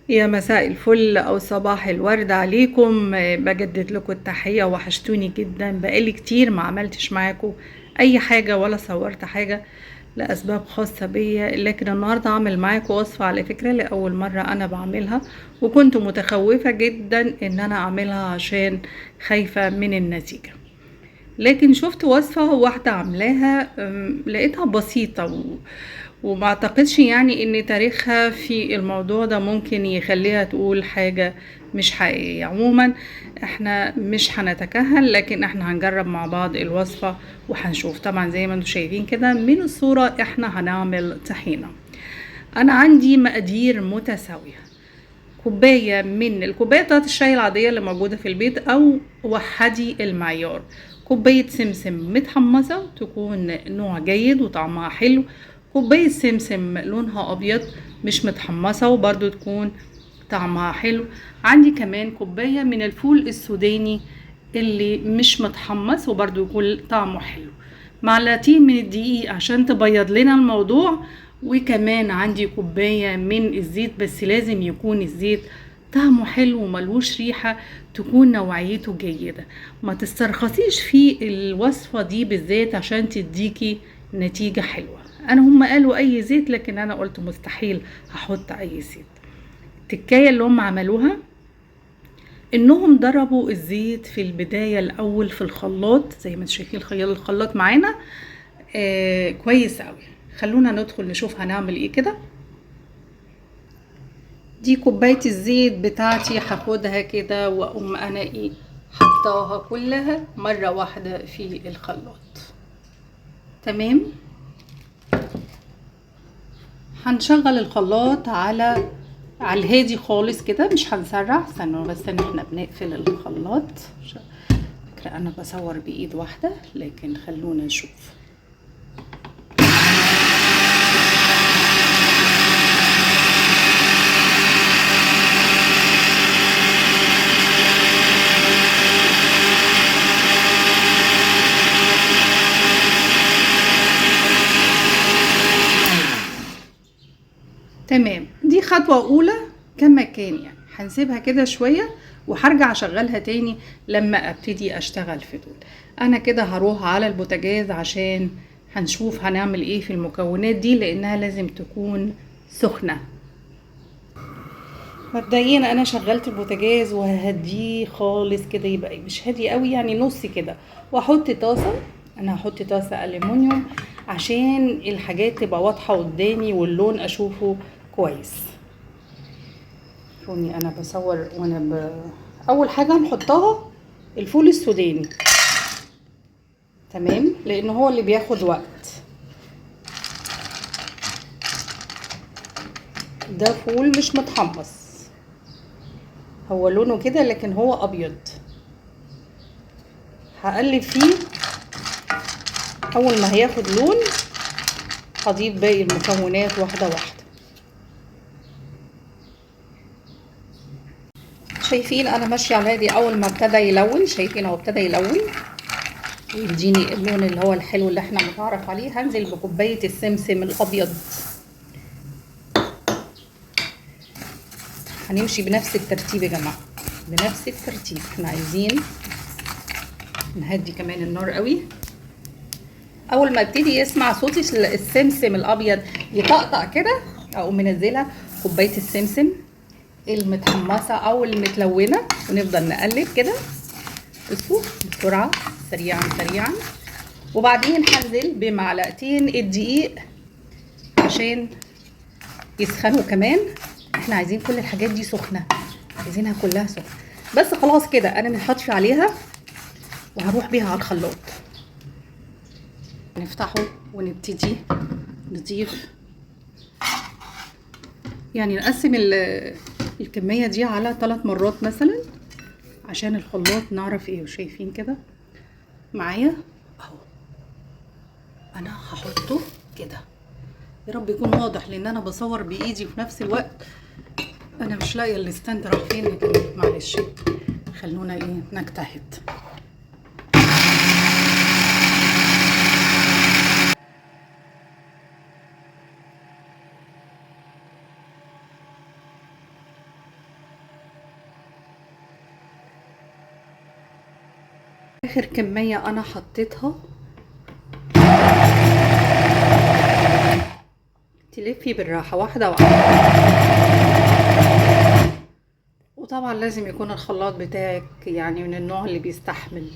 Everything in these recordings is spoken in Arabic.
يا مساء الفل او صباح الورد عليكم. بجدد لكم التحية، وحشتوني جدا. بقالي كتير ما عملتش معاكم اي حاجة ولا صورت حاجة لاسباب خاصة بيا، لكن النهاردة هعمل معاكم وصفة على فكرة لأول مرة انا بعملها، وكنت متخوفة جدا ان انا اعملها عشان خايفة من النتيجة. لكن شفت وصفة واحدة عاملاها، لقيتها بسيطة وما اعتقدش يعني ان تاريخها في الموضوع ده ممكن يخليها تقول حاجة مش حقيقية. عموما احنا مش هنتكهن، لكن احنا هنجرب مع بعض الوصفة وهنشوف. طبعا زي ما انتم شايفين كده من الصورة احنا هنعمل طحينة. انا عندي مقادير متساوية: كوباية من الكوباية بتاعت الشاي العادية اللي موجودة في البيت، أو وحدي المعيار. كوباية سمسم متحمصة تكون نوع جيد وطعمها حلو. كوباية سمسم لونها أبيض مش متحمصة وبرضو تكون طعمها حلو. عندي كمان كوباية من الفول السوداني اللي مش متحمص وبرضو يكون طعمه حلو. معلقتين من الدقيق عشان تبيض لنا الموضوع. وكمان عندي كوباية من الزيت، بس لازم يكون الزيت طعمه حلو وملوش ريحة، تكون نوعيته جيدة. ما تسترخصيش في الوصفة دي بالذات عشان تديكي نتيجة حلوة. هم قالوا اي زيت، لكن انا قلت مستحيل هحط اي زيت. التكاية اللي هم عملوها انهم ضربوا الزيت في البداية الاول في الخلاط، زي ما انتم شايفين الخلاط معانا كويس قوي. خلونا ندخل نشوف هنعمل ايه كده. دي كوباية الزيت بتاعتي، هاخدها كده واقوم انا حطاها كلها مرة واحدة في الخلاط. تمام. هنشغل الخلاط على الهادي خالص كده، مش هنسرع. استنوا بس ان احنا بنقفل الخلاط. فكرة انا بصور بايد واحدة، لكن خلونا نشوف. تمام، دي خطوة أولى كما كان. يعني هنسيبها كده شوية وهرجع أشغلها تاني لما أبتدي أشتغل في دول. أنا كده هروح على البوتاجاز عشان هنشوف هنعمل إيه في المكونات دي، لأنها لازم تكون سخنة. مبدئيا أنا شغلت البوتاجاز وههديه خالص كده، يبقى مش هادي قوي، يعني نص كده. وأحط طاسة. أنا هحط طاسة ألمونيوم عشان الحاجات تبقى واضحة قدامي واللون أشوفه كويس. شوفوني انا بصور اول حاجه هنحطها الفول السوداني. تمام، لان هو اللي بياخد وقت. ده فول مش متحمص، هو لونه كده لكن هو ابيض. هقلب فيه. اول ما هياخد لون هضيف باقي المكونات واحده واحده. شايفين انا ماشيه على دي. اول ما ابتدى يلون، شايفين هو ابتدى يلون ويديني اللون اللي هو الحلو اللي احنا متعرف عليه، هنزل بكوبايه السمسم الابيض. هنمشي بنفس الترتيب يا جماعه، بنفس الترتيب. احنا عايزين نهدي كمان النار قوي. اول ما ابتدي يسمع صوت السمسم الابيض يطقطق كده، اقوم منزله كوبايه السمسم المتحمصه او المتلونه، ونفضل نقلب كده. بصوا بسرعه، سريعا سريعا. وبعدين هنزل بمعلقتين الدقيق عشان يسخنوا كمان. احنا عايزين كل الحاجات دي سخنه، عايزينها كلها سخنه. بس خلاص كده انا مش هطفي عليها وهروح بيها على الخلاط. نفتحه ونبتدي نضيف، يعني نقسم الكمية دي على 3 مرات مثلا عشان الخلاط نعرف ايه. وشايفين كده معايا اهو. انا هحطه كده، يا رب يكون واضح لان انا بصور بايدي وفي نفس الوقت انا مش لاقيه الستاند راح فين، لكن معلش خلونا نجتهد. اخر كمية انا حطيتها. تلفي بالراحة واحدة واحدة، وطبعا لازم يكون الخلاط بتاعك يعني من النوع اللي بيستحمل.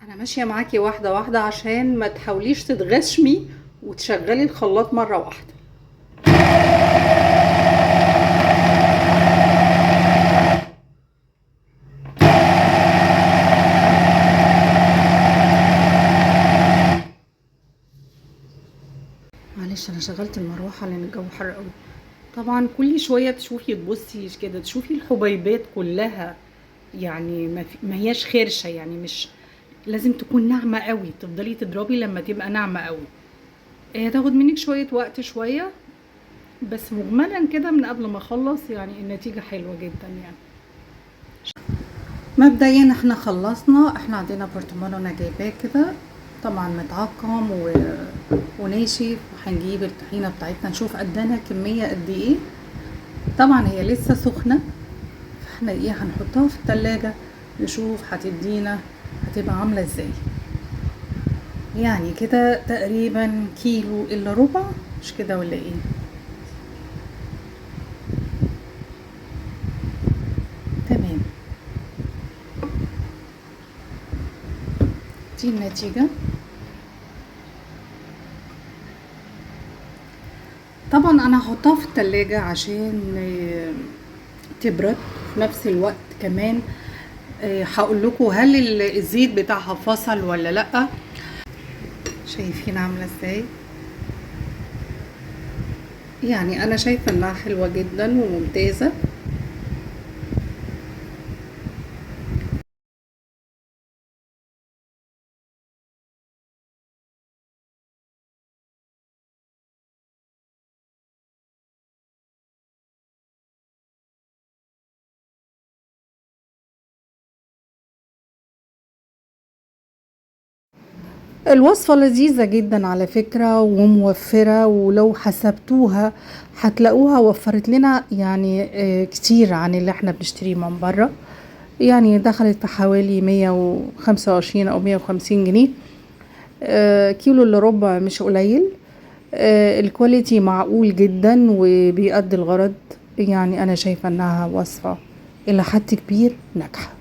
انا ماشية معاكي واحدة واحدة عشان ما تحاوليش تتغشمي وتشغلي الخلاط مرة واحدة. معلش انا شغلت المروحة لان الجو حر قوي. طبعا كل شوية تشوفي تبصي كده تشوفي الحبيبات كلها، يعني ما هياش خرشة، يعني مش لازم تكون ناعمة قوي، تفضلي تضربي لما تبقى ناعمة قوي. هتاخد منك شوية وقت شوية، بس مجملا كده من قبل ما اخلص يعني النتيجة حلوة جدا يعني. مبدئيا احنا خلصنا، احنا عندنا برطمان انا جايباه كده طبعا متعقم وناشف، وهنجيب الطحينة بتاعتنا نشوف قدنا كمية قد ايه. طبعا هي لسه سخنة، فاحنا ايه هنحطها في التلاجة نشوف هتبقى عاملة ازاي. يعني كده تقريبا كيلو الا ربع، مش كده ولا ايه؟ تمام، دي النتيجة. طبعا انا هحطها في التلاجة عشان تبرد في نفس الوقت كمان. هقول لكم هل الزيت بتاعها فصل ولا لا. شايفين عامله ازاي؟ يعني انا شايفه انها حلوه جدا وممتازه. الوصفة لذيذة جدا على فكرة وموفرة، ولو حسبتوها هتلاقوها وفرت لنا يعني كتير عن اللي احنا بنشتريه من بره. يعني دخلت في حوالي 125 او 150 جنيه. كيلو الا ربع مش قليل. الكواليتي معقول جدا وبيأدي الغرض. يعني انا شايفة انها وصفة الى حد كبير ناجحة.